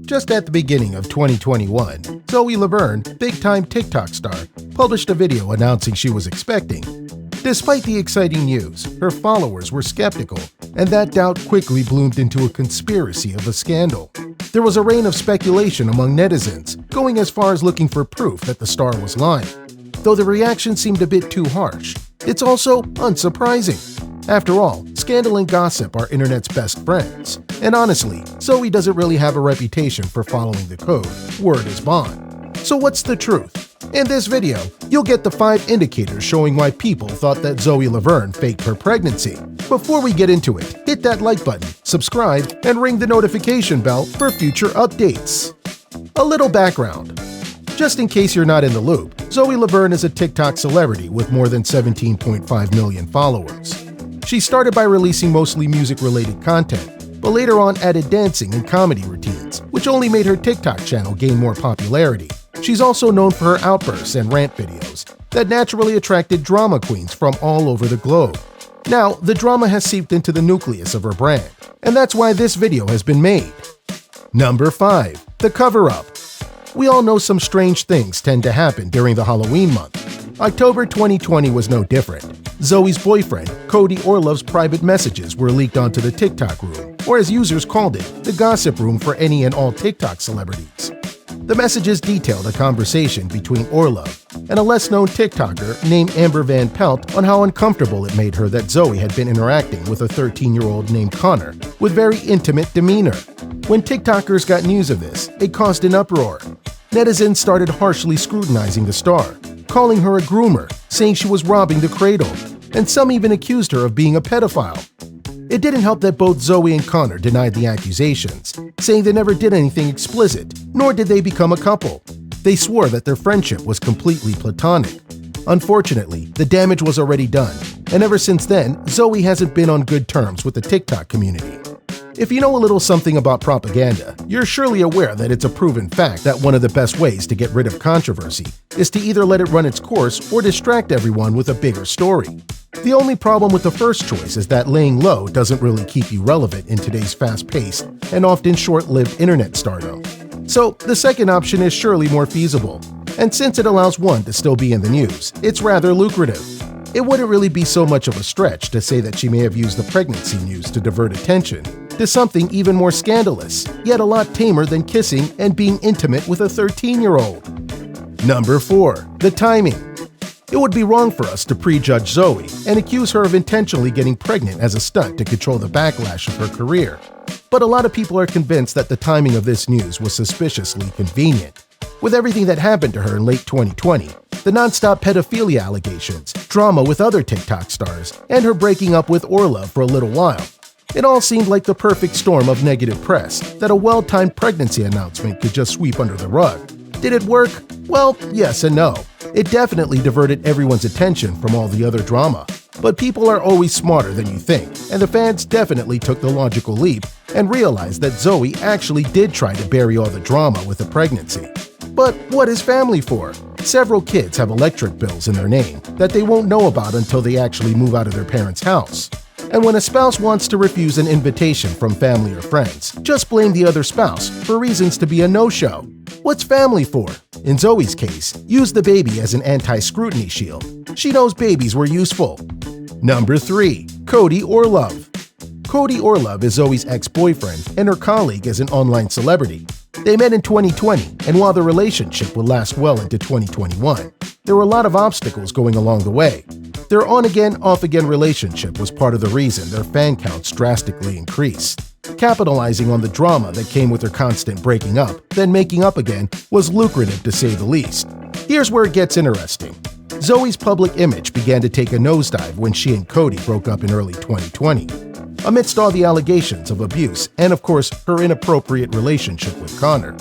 Just at the beginning of 2021, Zoe Laverne, big-time TikTok star, published a video announcing she was expecting. Despite the exciting news, her followers were skeptical, and that doubt quickly bloomed into a conspiracy of a scandal. There was a reign of speculation among netizens, going as far as looking for proof that the star was lying. Though the reaction seemed a bit too harsh, it's also unsurprising. After all, scandal and gossip are internet's best friends. And honestly, Zoe doesn't really have a reputation for following the code. Word is bond. So what's the truth? In this video, you'll get the 5 indicators showing why people thought that Zoe Laverne faked her pregnancy. Before we get into it, hit that like button, subscribe, and ring the notification bell for future updates. A little background. Just in case you're not in the loop, Zoe Laverne is a TikTok celebrity with more than 17.5 million followers. She started by releasing mostly music-related content, but later on added dancing and comedy routines, which only made her TikTok channel gain more popularity. She's also known for her outbursts and rant videos that naturally attracted drama queens from all over the globe. Now, the drama has seeped into the nucleus of her brand, and that's why this video has been made. Number 5. The cover-up. We all know some strange things tend to happen during the Halloween month. October 2020 was no different. Zoe's boyfriend, Cody Orlove's private messages were leaked onto the TikTok room, or as users called it, the gossip room for any and all TikTok celebrities. The messages detailed a conversation between Orlove and a less-known TikToker named Amber Van Pelt on how uncomfortable it made her that Zoe had been interacting with a 13-year-old named Connor with very intimate demeanor. When TikTokers got news of this, it caused an uproar. Netizens started harshly scrutinizing the star, calling her a groomer, saying she was robbing the cradle, and some even accused her of being a pedophile. It didn't help that both Zoe and Connor denied the accusations, saying they never did anything explicit, nor did they become a couple. They swore that their friendship was completely platonic. Unfortunately, the damage was already done, and ever since then, Zoe hasn't been on good terms with the TikTok community. If you know a little something about propaganda, you're surely aware that it's a proven fact that one of the best ways to get rid of controversy is to either let it run its course or distract everyone with a bigger story. The only problem with the first choice is that laying low doesn't really keep you relevant in today's fast-paced and often short-lived internet stardom. So the second option is surely more feasible, and since it allows one to still be in the news, it's rather lucrative. It wouldn't really be so much of a stretch to say that she may have used the pregnancy news to divert attention to something even more scandalous, yet a lot tamer than kissing and being intimate with a 13-year-old. Number 4. The timing. It would be wrong for us to prejudge Zoe and accuse her of intentionally getting pregnant as a stunt to control the backlash of her career. But a lot of people are convinced that the timing of this news was suspiciously convenient. With everything that happened to her in late 2020, the non-stop pedophilia allegations, drama with other TikTok stars, and her breaking up with Orlove for a little while, it all seemed like the perfect storm of negative press that a well-timed pregnancy announcement could just sweep under the rug. Did it work? Well, yes and no. It definitely diverted everyone's attention from all the other drama. But people are always smarter than you think, and the fans definitely took the logical leap and realized that Zoe actually did try to bury all the drama with the pregnancy. But what is family for? Several kids have electric bills in their name that they won't know about until they actually move out of their parents' house. And when a spouse wants to refuse an invitation from family or friends, just blame the other spouse for reasons to be a no-show. What's family for? In Zoe's case, use the baby as an anti-scrutiny shield. She knows babies were useful. Number 3. Cody Orlove. Cody Orlove is Zoe's ex-boyfriend and her colleague as an online celebrity. They met in 2020, and while the relationship would last well into 2021, there were a lot of obstacles going along the way. Their on-again, off-again relationship was part of the reason their fan counts drastically increased. Capitalizing on the drama that came with their constant breaking up, then making up again, was lucrative to say the least. Here's where it gets interesting. Zoe's public image began to take a nosedive when she and Cody broke up in early 2020. Amidst all the allegations of abuse and, of course, her inappropriate relationship with Connor,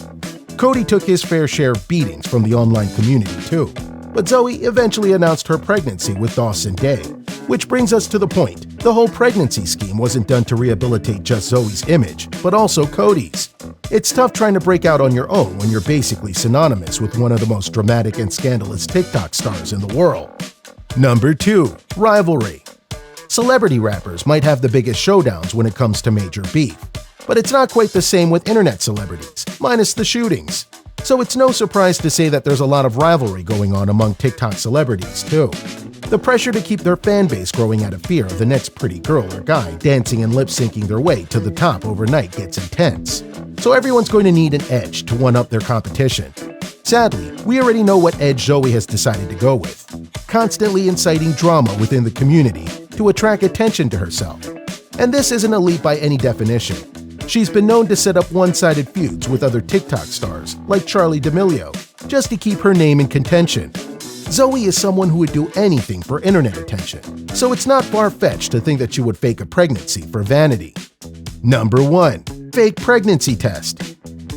Cody took his fair share of beatings from the online community too. But Zoe eventually announced her pregnancy with Dawson Day, which brings us to the point. The whole pregnancy scheme wasn't done to rehabilitate just Zoe's image, but also Cody's. It's tough trying to break out on your own when you're basically synonymous with one of the most dramatic and scandalous TikTok stars in the world. Number 2. Rivalry. Celebrity rappers might have the biggest showdowns when it comes to major beef. But it's not quite the same with internet celebrities, minus the shootings. So it's no surprise to say that there's a lot of rivalry going on among TikTok celebrities, too. The pressure to keep their fan base growing out of fear of the next pretty girl or guy dancing and lip-syncing their way to the top overnight gets intense. So everyone's going to need an edge to one-up their competition. Sadly, we already know what edge Zoe has decided to go with, constantly inciting drama within the community to attract attention to herself. And this isn't a leap by any definition. She's been known to set up one-sided feuds with other TikTok stars like Charli D'Amelio, just to keep her name in contention. Zoe is someone who would do anything for internet attention, so it's not far-fetched to think that she would fake a pregnancy for vanity. Number 1. Fake pregnancy test.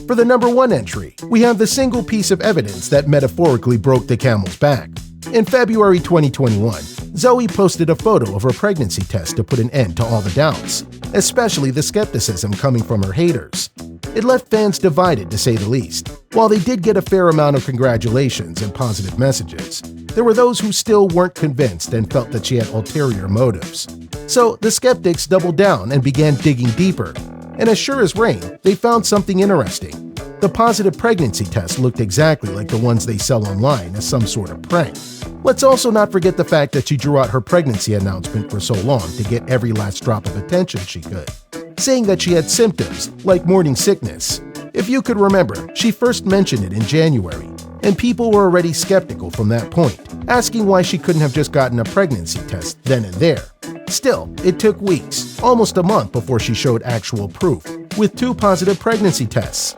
For the number 1 entry, we have the single piece of evidence that metaphorically broke the camel's back. In February 2021, Zoe posted a photo of her pregnancy test to put an end to all the doubts, especially the skepticism coming from her haters. It left fans divided, to say the least. While they did get a fair amount of congratulations and positive messages, there were those who still weren't convinced and felt that she had ulterior motives. So the skeptics doubled down and began digging deeper. And as sure as rain, they found something interesting. The positive pregnancy test looked exactly like the ones they sell online as some sort of prank. Let's also not forget the fact that she drew out her pregnancy announcement for so long to get every last drop of attention she could, saying that she had symptoms like morning sickness. If you could remember, she first mentioned it in January, and people were already skeptical from that point, asking why she couldn't have just gotten a pregnancy test then and there. Still, it took weeks, almost a month before she showed actual proof, with 2 positive pregnancy tests.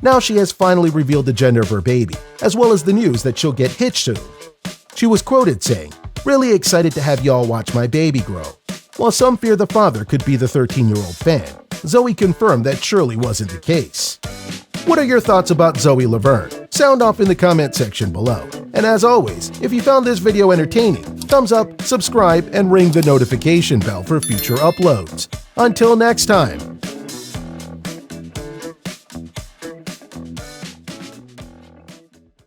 Now she has finally revealed the gender of her baby, as well as the news that she'll get hitched soon. She was quoted saying, "Really excited to have y'all watch my baby grow." While some fear the father could be the 13-year-old fan, Zoe confirmed that surely wasn't the case. What are your thoughts about Zoe Laverne? Sound off in the comment section below. And as always, if you found this video entertaining, thumbs up, subscribe, and ring the notification bell for future uploads. Until next time.